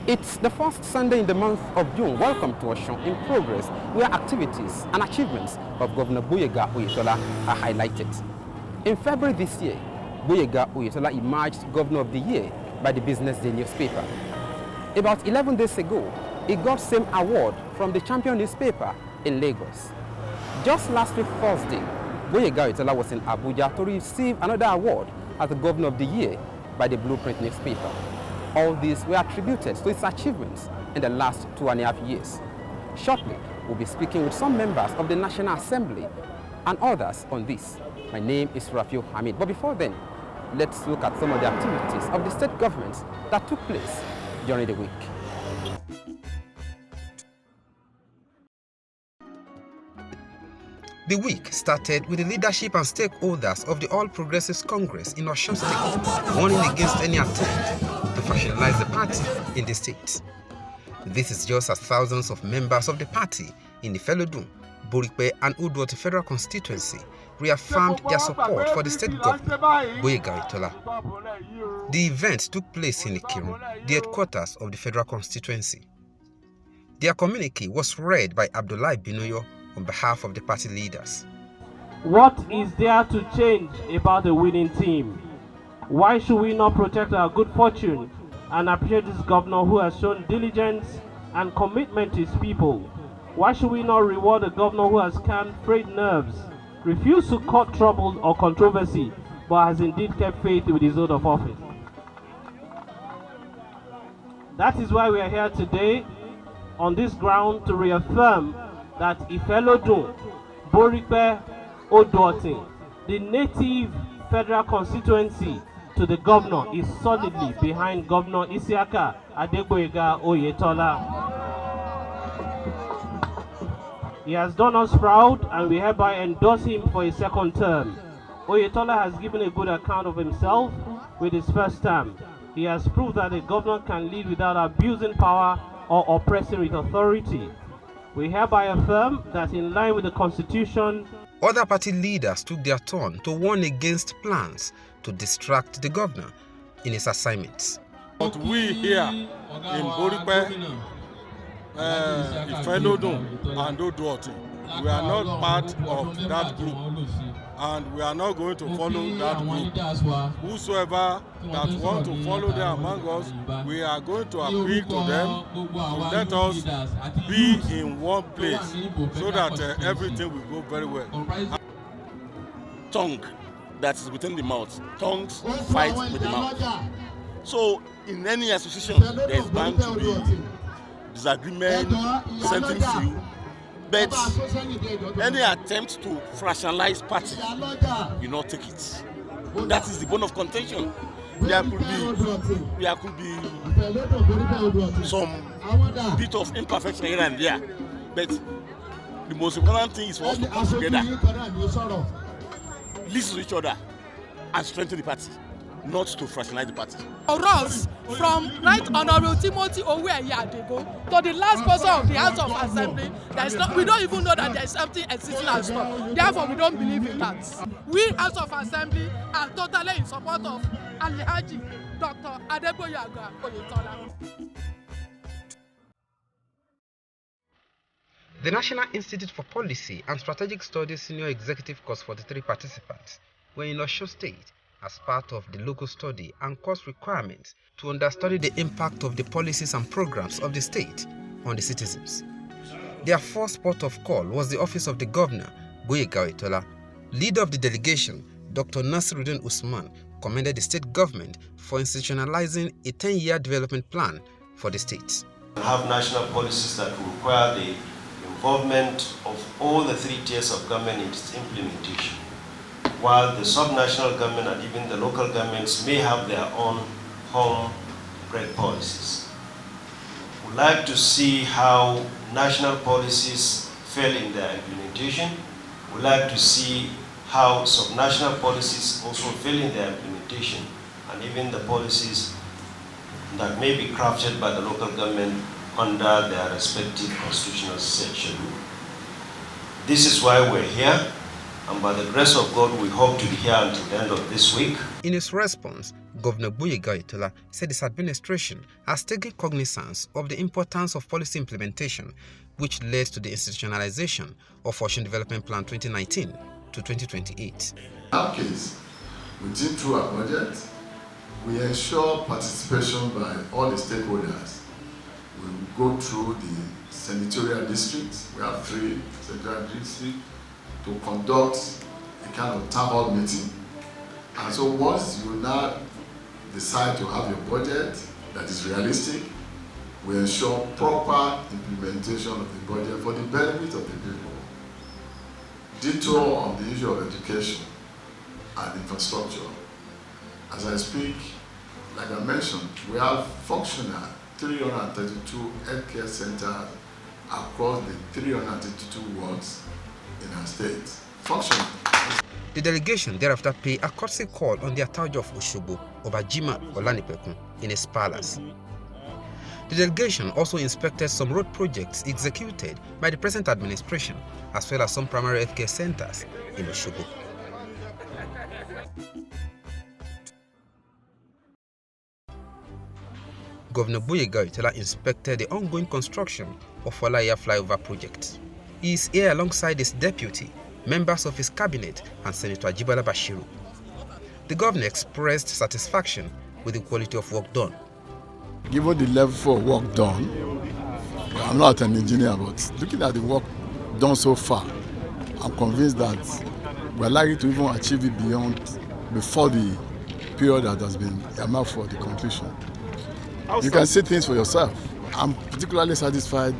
It's the first Sunday in the month of June. Welcome to Osun in Progress, where activities and achievements of Governor Gboyega Oyetola are highlighted. In February this year, Gboyega Oyetola emerged Governor of the Year by the Business Day newspaper. About 11 days ago, he got same award from the Champion newspaper in Lagos. Just last week, Thursday, Gboyega Oyetola was in Abuja to receive another award as the Governor of the Year by the Blueprint newspaper. All these were attributed to its achievements in the last 2.5 years. Shortly, we'll be speaking with some members of the National Assembly and others on this. My name is Rafiu Hamid. But before then, let's look at some of the activities of the state governments that took place during the week. The week started with the leadership and stakeholders of the All Progressives Congress in Osun State warning against any attempt to factionalize the party in the state. This is just as thousands of members of the party in the Felodun, Borikpe and Udwoti federal constituency reaffirmed their support for the state governor, Gboyega Oyetola. The event took place in Ikirun, the headquarters of the federal constituency. Their communique was read by Abdullahi Binoyo on behalf of the party leaders. What is there to change about a winning team? Why should we not protect our good fortune and appreciate this governor who has shown diligence and commitment to his people? Why should we not reward a governor who has calmed frayed nerves, refused to court trouble or controversy, but has indeed kept faith with his oath of office? That is why we are here today on this ground to reaffirm that Ifelodun, Borikpe, Udwoti, the native federal constituency to the governor, is solidly behind Governor Isiaka Gboyega Oyetola. He has done us proud and we hereby endorse him for a second term. Oyetola has given a good account of himself with his first term. He has proved that a governor can lead without abusing power or oppressing with authority. We hereby affirm that in line with the Constitution, other party leaders took their turn to warn against plans to distract the governor in his assignments. But we here in Borikpe, Ifelodun and Udwoti, we are not part of that group, and we are not going to follow that group. Whosoever that want to follow them among us, we are going to appeal to them to let us be in one place so that everything will go very well. Tongue that is within the mouth, tongues fight with the mouth. So in any association, there is bound to be disagreement, certain few, but any attempt to fractionalize party, you not take it. That is the bone of contention. There could be some bit of imperfection here and there, but the most important thing is for us to come together, listen to each other, and strengthen the party, not to fractionalize the party. For us, from Right Honorable Timothy Oweyeyadego to the last person of the House of Assembly, we don't even know that there is something existing as well. Therefore, we don't believe in that. We, House of Assembly, are totally in support of Alhaji Dr. Gboyega Oyetola. The National Institute for Policy and Strategic Studies Senior Executive Course 43 participants were in Osun State as part of the local study and course requirements to understudy the impact of the policies and programs of the state on the citizens. Their first port of call was the office of the governor, Gboyega Oyetola. Leader of the delegation, Dr. Nasiruddin Usman, commended the state government for institutionalizing a 10-year development plan for the state. We have national policies that will require the involvement of all the 3 tiers of government in its implementation, while the sub-national government and even the local governments may have their own home-bred policies. We'd like to see how national policies fail in their implementation. We'd like to see how sub-national policies also fail in their implementation, and even the policies that may be crafted by the local government under their respective constitutional section. This is why we're here. And by the grace of God, we hope to be here until the end of this week. In his response, Governor Gboyega Oyetola said his administration has taken cognizance of the importance of policy implementation, which led to the institutionalization of Osun Development Plan 2019 to 2028. In our case, within through our budget, we ensure participation by all the stakeholders. We go through the senatorial districts. We have 3 senatorial districts to conduct a kind of town hall meeting. And so once you now decide to have your budget that is realistic, we ensure proper implementation of the budget for the benefit of the people. Ditto on the issue of education and infrastructure. As I speak, like I mentioned, we have functional 332 healthcare centers across the 332 wards in our state. Functional. The delegation thereafter paid a courtesy call on the Ataojo of Osogbo, Obajima Olanipekun, in his palace. The delegation also inspected some road projects executed by the present administration, as well as some primary healthcare centers in Osogbo. Governor Gboyega Oyetola inspected the ongoing construction of Walaya Flyover project. He is here alongside his deputy, members of his cabinet, and Senator Ajibola Bashiru. The governor expressed satisfaction with the quality of work done. Given the level of work done, I'm not an engineer, but looking at the work done so far, I'm convinced that we're likely to even achieve it before the period that has been earmarked for the completion. You can see things for yourself. I'm particularly satisfied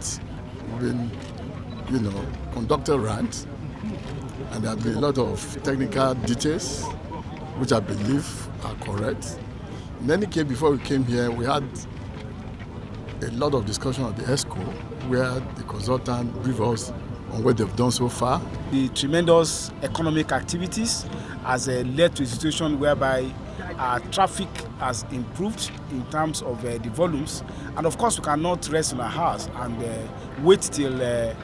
with, conductor rant, and there have been a lot of technical details which I believe are correct. In any case, before we came here, we had a lot of discussion at the ESCO where the consultant briefed us on what they've done so far. The tremendous economic activities has led to a situation whereby traffic has improved in terms of the volumes, and of course we cannot rest on our hands and wait till the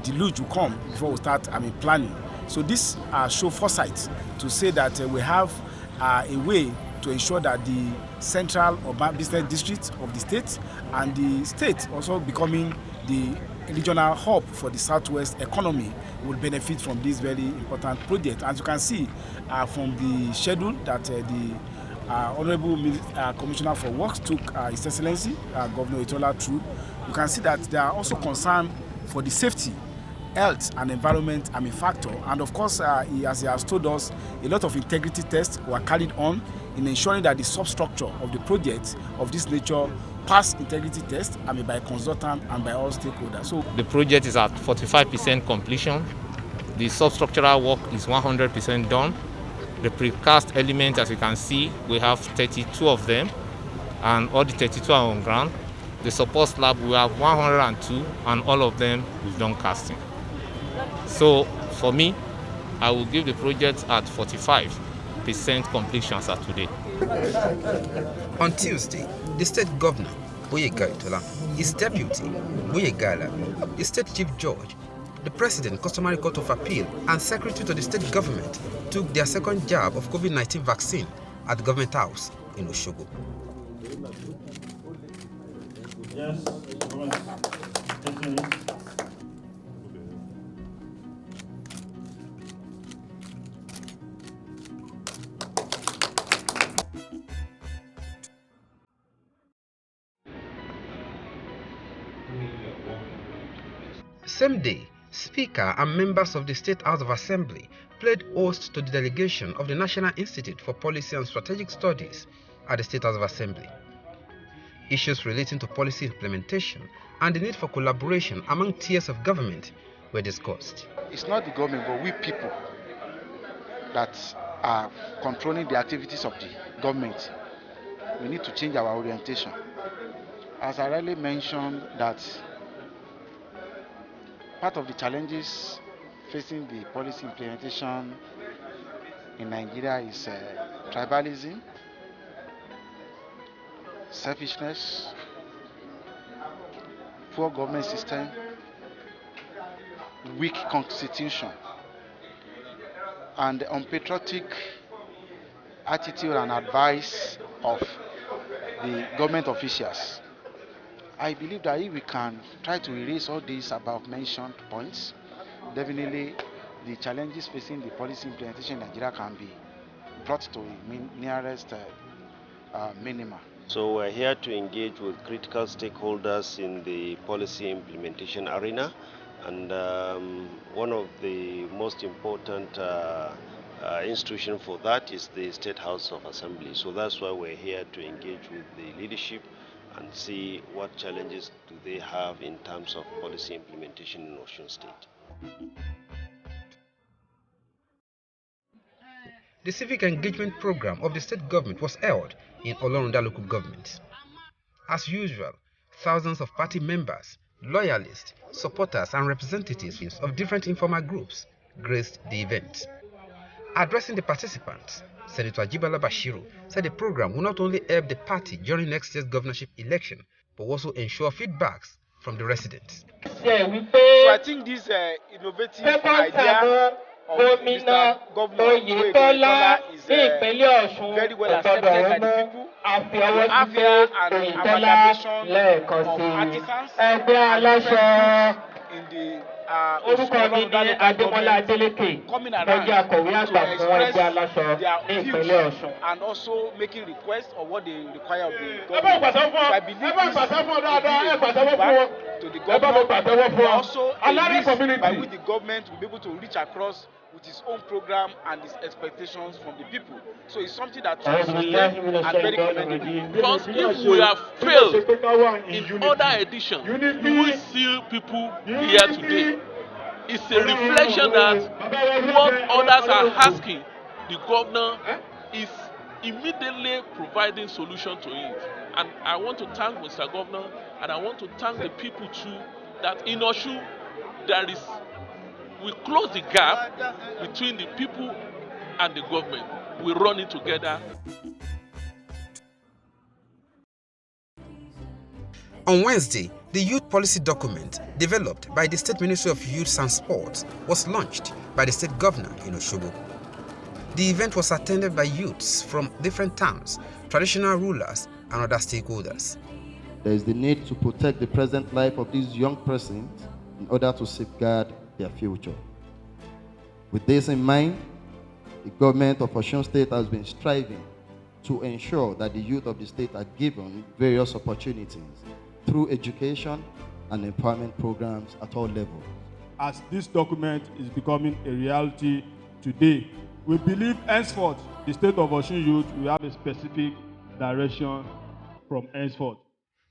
deluge will come before we start planning. So this show foresight to say that we have a way to ensure that the central urban business district of the state and the state also becoming the regional hub for the southwest economy will benefit from this very important project. As you can see from the schedule that the Honorable Commissioner for Works took His Excellency Governor Oyetola through, you can see that they are also concerned for the safety, health and environment factor. And of course, as he has told us, a lot of integrity tests were carried on in ensuring that the substructure of the project of this nature pass integrity test by consultant and by all stakeholders. So the project is at 45% completion. The substructural work is 100% done. The precast elements, as you can see, we have 32 of them, and all the 32 are on ground. The support slab, we have 102, and all of them we've done casting. So for me, I will give the project at 45% completion as of today. On Tuesday, the state governor, Gboyega Oyetola, his deputy, Gboyega, the state chief judge, the president, customary court of appeal, and secretary to the state government took their second jab of COVID-19 vaccine at the government house in Osogbo. Yes, Same day, Speaker and members of the State House of Assembly played host to the delegation of the National Institute for Policy and Strategic Studies at the State House of Assembly. Issues relating to policy implementation and the need for collaboration among tiers of government were discussed. It's not the government, but we people that are controlling the activities of the government. We need to change our orientation. As I already mentioned, that part of the challenges facing the policy implementation in Nigeria is tribalism, selfishness, poor government system, weak constitution. and the unpatriotic attitude and advice of the government officials. I believe that if we can try to erase all these above mentioned points, definitely the challenges facing the policy implementation in Nigeria can be brought to nearest minima. So we're here to engage with critical stakeholders in the policy implementation arena, and one of the most important institution for that is the State House of Assembly. So that's why we're here to engage with the leadership and see what challenges do they have in terms of policy implementation in Osun State. The civic engagement program of the state government was held in Olorunda local government. As usual, thousands of party members, loyalists, supporters and representatives of different informal groups graced the event. Addressing the participants, Senator Ajibala Bashiru said the program will not only help the party during next year's governorship election, but also ensure feedbacks from the residents. So I think this innovative idea of Mr. Governor Oyetola is very well accepted by the people. We have here an amalgamation of artisans and different groups in the coming around to express their views and also making requests of what they require of the government. So I believe this will be a back to the government, but also a means by which the government will be able to reach across with its own program and its expectations from the people. So it's something that should sustain and very commendable. Because if we have failed in other editions, we will see people here today. It's a reflection that what others are asking, the governor is immediately providing solution to it. And I want to thank Mr. Governor, and I want to thank the people too, that in Osun we close the gap between the people and the government. We run it together. On Wednesday, the youth policy document developed by the State Ministry of Youth and Sports was launched by the state governor in Osogbo. The event was attended by youths from different towns, traditional rulers, and other stakeholders. There is the need to protect the present life of these young persons in order to safeguard their future. With this in mind, the government of Osun State has been striving to ensure that the youth of the state are given various opportunities through education and empowerment programs at all levels. As this document is becoming a reality today, we believe henceforth the state of Osun youth will have a specific direction from henceforth.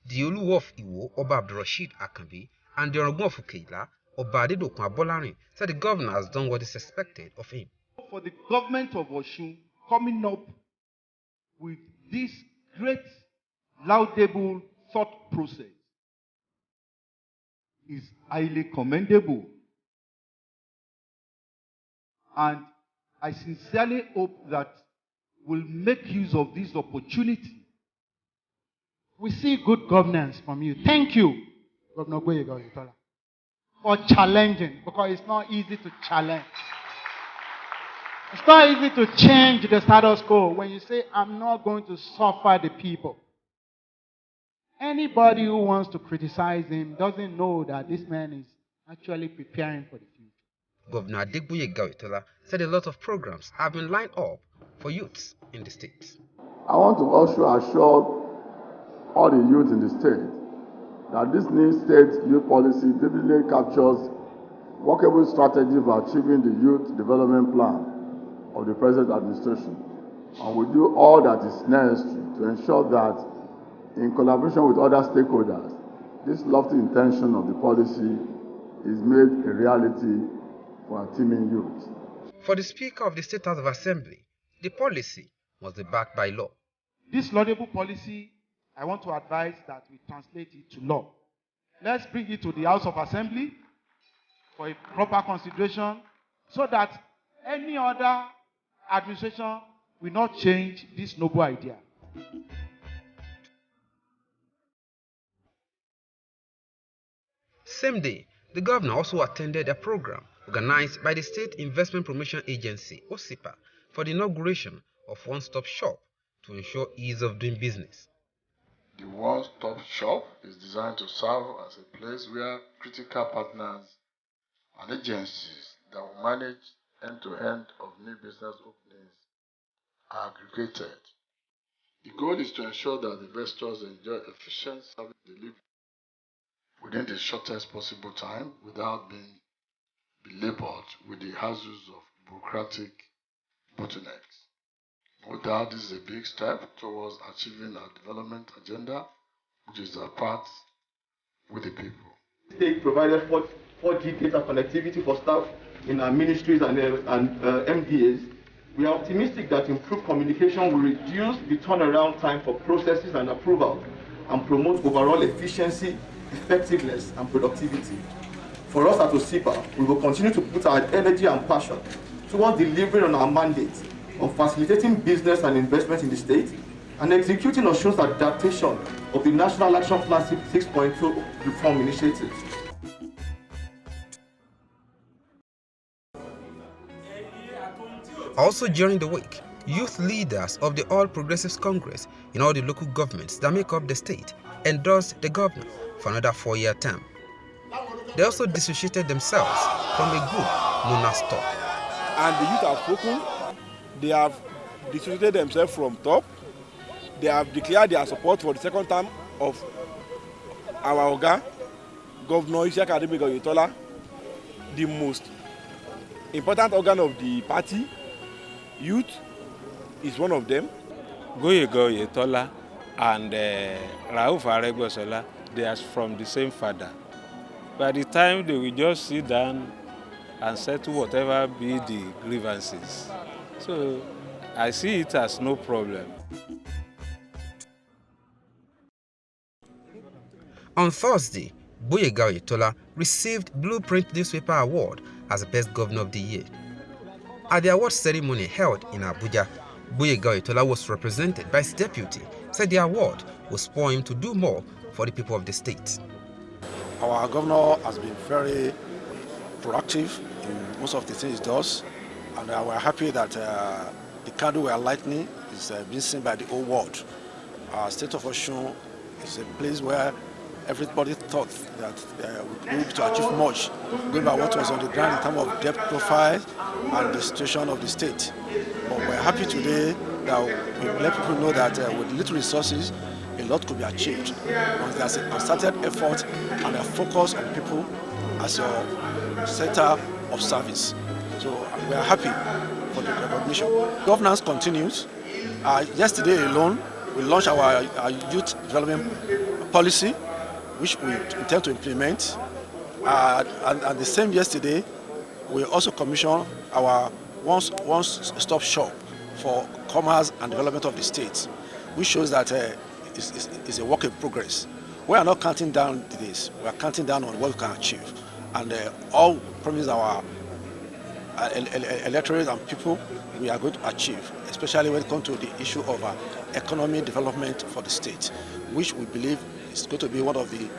The Oluwo of Iwo, Oba Abdulrasheed Akanbi, and the Orogun of Ukeila, Oba Adedokun Abolarin, said the governor has done what is expected of him. For the government of Osun coming up with this great, laudable thought process is highly commendable. And I sincerely hope that we'll make use of this opportunity. We see good governance from you. Thank you, Governor Gboyega Oyetola, for challenging, because it's not easy to challenge. It's not easy to change the status quo when you say, I'm not going to suffer the people. Anybody who wants to criticize him doesn't know that this man is actually preparing for the future. Governor Gboyega Oyetola said a lot of programs have been lined up for youths in the state. I want to also assure all the youth in the state that this new state youth policy vividly captures workable strategy for achieving the youth development plan of the present administration. And we do all that is necessary to ensure that, in collaboration with other stakeholders, this lofty intention of the policy is made a reality for our teeming youth. For the Speaker of the State House of Assembly, the policy must be backed by law. This laudable policy, I want to advise that we translate it to law. Let's bring it to the House of Assembly for a proper consideration so that any other administration will not change this noble idea. Same day, the governor also attended a program organized by the State Investment Promotion Agency, OSIPA, for the inauguration of one-stop shop to ensure ease of doing business. The one-stop shop is designed to serve as a place where critical partners and agencies that will manage end-to-end of new business openings are aggregated. The goal is to ensure that investors enjoy efficient service delivery within the shortest possible time without being belabored with the hassles of bureaucratic bottlenecks. No doubt this is a big step towards achieving our development agenda, which is our part with the people. The state provided 4G data connectivity for staff in our ministries and MDAs. We are optimistic that improved communication will reduce the turnaround time for processes and approval and promote overall efficiency, effectiveness, and productivity. For us at OSIPA, we will continue to put our energy and passion towards delivering on our mandate of facilitating business and investment in the state and executing Osun's adaptation of the National Action Plan 6.2 reform initiatives. Also during the week, youth leaders of the All Progressives Congress in all the local governments that make up the state endorsed the governor for another 4-year term. They also dissociated themselves from a group known as TOP. And the youth have spoken. They have dissociated themselves from TOP. They have declared their support for the second term of our Oga, Governor Gboyega Oyetola, the most important organ of the party. Youth is one of them. Gboyega Oyetola and Rauf, they are from the same father. By the time they will just sit down and settle whatever be the grievances. So I see it as no problem. On Thursday, Gboyega Oyetola received Blueprint Newspaper Award as the Best Governor of the Year. At the award ceremony held in Abuja, Gboyega Oyetola was represented by his deputy, said the award will spur him to do more for the people of the state. Our governor has been very proactive in most of the things he does, and we're happy that the candle we are lighting is being seen by the whole world. Our state of Osun is a place where everybody thought that we could be able to achieve much, going by what was on the ground in terms of debt profile and the situation of the state. But we're happy today that we let people know that with little resources, a lot could be achieved. Because there's a concerted effort and a focus on people as your center of service. So we are happy for the recognition. Governance continues. Yesterday alone, we launched our youth development policy, which we intend to implement. And the same yesterday, we also commissioned our one-stop shop for commerce and development of the state, which shows that it's a work in progress. We are not counting down this. We are counting down on what we can achieve. And all promise our electorate and people we are going to achieve, especially when it comes to the issue of economic development for the state, which we believe is going to be one of the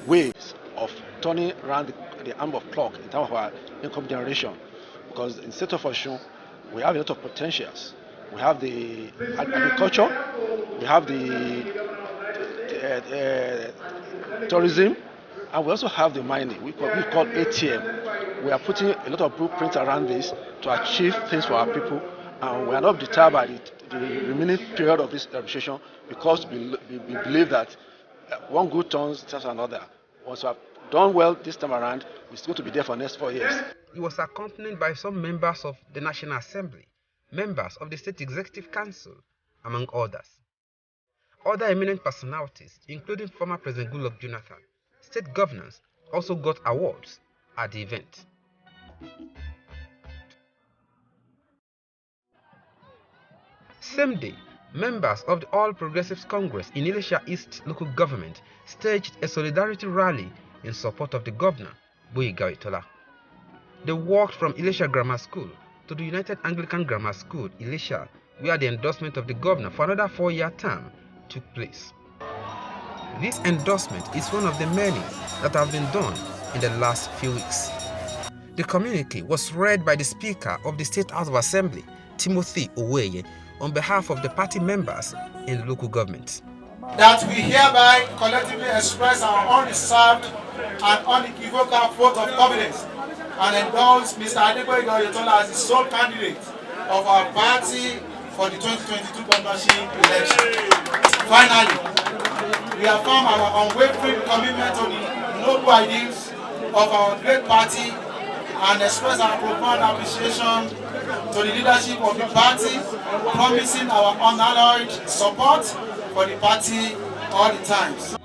ways of turning around the arm of clock in terms of our income generation. Because in the state of Osun, we have a lot of potentials. We have the agriculture, we have the tourism, and we also have the mining, we call ATM. We are putting a lot of blueprints around this to achieve things for our people, and we are not deterred by the remaining period of this administration, because we believe that one good turns to another. Once we have done well this time around, we're still going to be there for the next 4 years. He was accompanied by some members of the National Assembly, members of the State Executive Council, among others. Other eminent personalities, including former President Goodluck Jonathan, state governors, also got awards at the event. Same day, members of the All Progressives Congress in Ilesha East local government staged a solidarity rally in support of the governor, Gboyega Oyetola. They walked from Ilesha Grammar School to the United Anglican Grammar School, Ilesha, where the endorsement of the governor for another 4-year term took place. This endorsement is one of the many that have been done in the last few weeks. The communique was read by the Speaker of the State House of Assembly, Timothy Oweye, on behalf of the party members in the local government. That we hereby collectively express our unreserved and unequivocal vote of confidence and endorse Mr. Gboyega Oyetola as the sole candidate of our party for the 2022 governorship election. Finally, we affirm our unwavering commitment to the noble ideals of our great party and express our profound appreciation to the leadership of the party, promising our unalloyed support for the party all the times.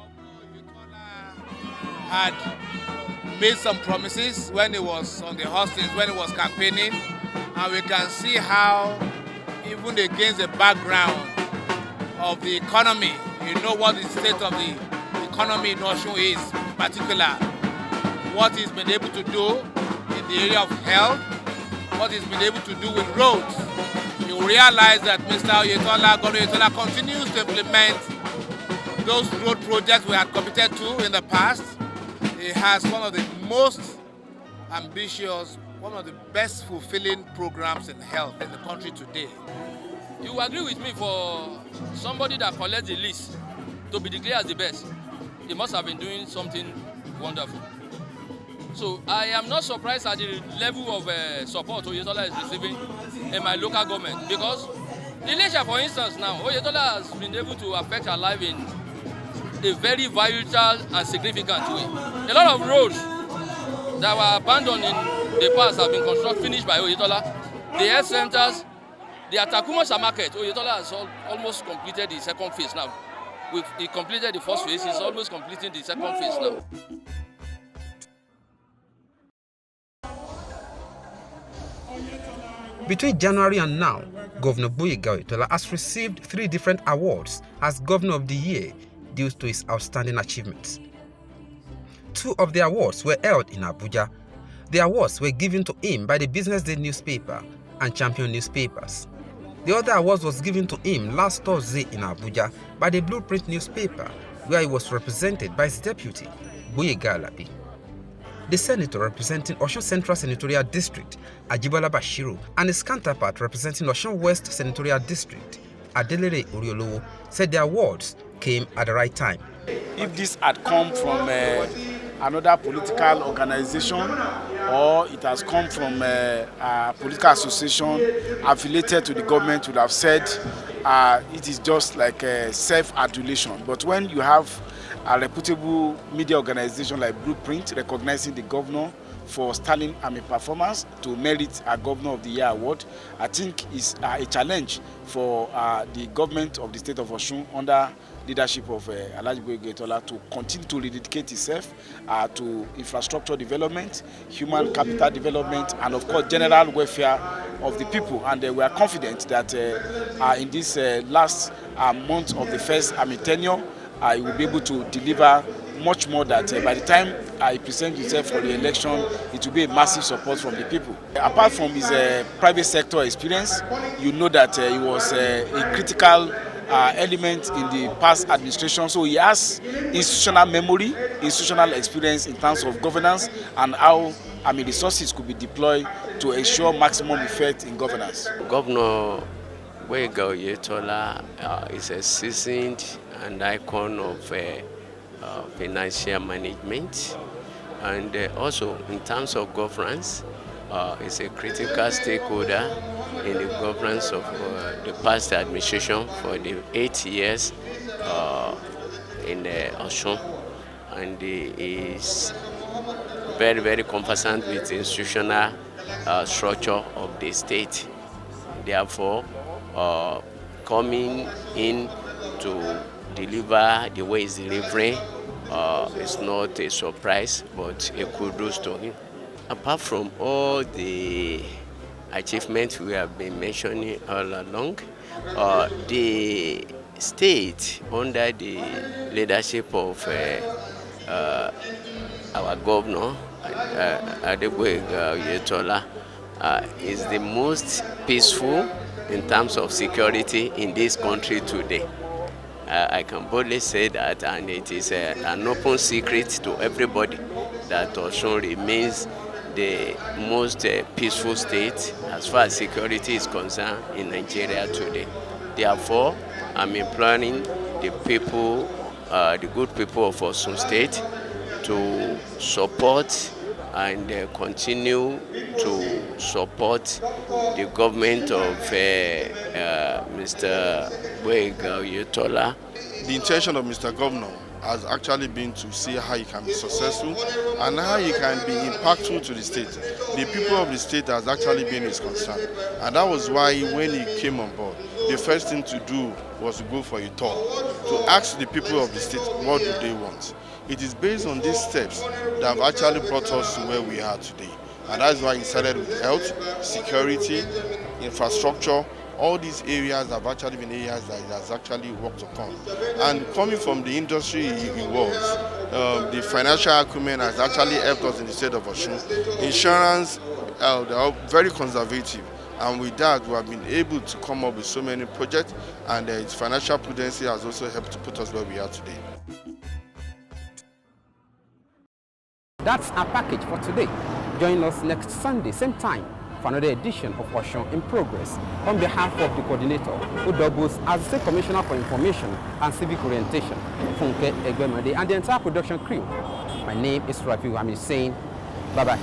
Had made some promises when he was on the hustings, when he was campaigning, and we can see how even against the background of the economy, you know what the state of the economy in Osun is, in particular, what he's been able to do in the area of health, what he's been able to do with roads. You realize that Mr. Oyetola, Gboyega Oyetola, continues to implement those road projects we had committed to in the past. He has one of the most ambitious, one of the best fulfilling programs in health in the country today. You agree with me, for somebody that collects the list to be declared as the best, he must have been doing something wonderful. So I am not surprised at the level of support Oyetola is receiving in my local government, because Ilesha, for instance, now Oyetola has been able to affect our life in a very vital and significant way. A lot of roads that were abandoned in the past have been constructed, finished by Oyetola. The health centers, the Atakumasa market, Oyetola has almost completed the second phase now. He completed the first phase, he's almost completing the second phase now. Between January and now, Governor Gboyega Oyetola has received 3 different awards as Governor of the Year due to his outstanding achievements. 2 of the awards were held in Abuja. The awards were given to him by the Business Day newspaper and Champion newspapers. The other award was given to him last Thursday in Abuja by the Blueprint newspaper, where he was represented by his deputy, Gboyega Alabi. The senator representing Osun Central Senatorial District, Ajibola Bashiru, and his counterpart representing Osun West Senatorial District, Adelere Oriolowo, said the awards came at the right time. If this had come from another political organization, or it has come from a political association affiliated to the government, would have said it is just like self-adulation. But when you have a reputable media organization like Blueprint recognizing the governor for sterling performance to merit a Governor of the Year award, I think is a challenge for the government of the state of Osun under leadership of Alhaji Gboyega Oyetola to continue to dedicate itself to infrastructure development, human capital development, and of course general welfare of the people. And we are confident that in this last month of the first tenure, he will be able to deliver much more, that by the time he presents himself for the election, it will be a massive support from the people. Apart from his private sector experience, you know that he was a critical element in the past administration, so he has institutional memory, institutional experience in terms of governance and how resources could be deployed to ensure maximum effect in governance. Governor Gboyega Oyetola is a seasoned and icon of financial management, and also in terms of governance, is a critical stakeholder in the governance of the past administration for the 8 years in Osun, and he is very, very conversant with the institutional structure of the state. Therefore, coming in to deliver the way he's delivering is not a surprise, but a kudos to him. Apart from all the achievements we have been mentioning all along, the state, under the leadership of our governor, Gboyega Oyetola, is the most peaceful in terms of security in this country today. I can boldly say that, and it is an open secret to everybody that Osun remains the most peaceful state as far as security is concerned in Nigeria today. Therefore, I'm imploring the people, the good people of Osun State, to support and continue to support the government of Mr. Gboyega Oyetola. The intention of Mr. Governor has actually been to see how he can be successful and how he can be impactful to the state. The people of the state has actually been his concern, and that was why when he came on board, the first thing to do was to go for a tour, to ask the people of the state what do they want. It is based on these steps that have actually brought us to where we are today, and that's why he started with health, security, infrastructure. All these areas have actually been areas that he has actually worked upon. And coming from the industry he was, the financial acumen has actually helped us in the state of Osun. Insurance, they are very conservative. And with that, we have been able to come up with so many projects, and its financial prudence has also helped to put us where we are today. That's our package for today. Join us next Sunday, same time, for another edition of Osun in Progress. On behalf of the coordinator, who doubles as State Commissioner for Information and Civic Orientation, Funke Egbemade, and the entire production crew, my name is Rafi. I'm saying bye-bye.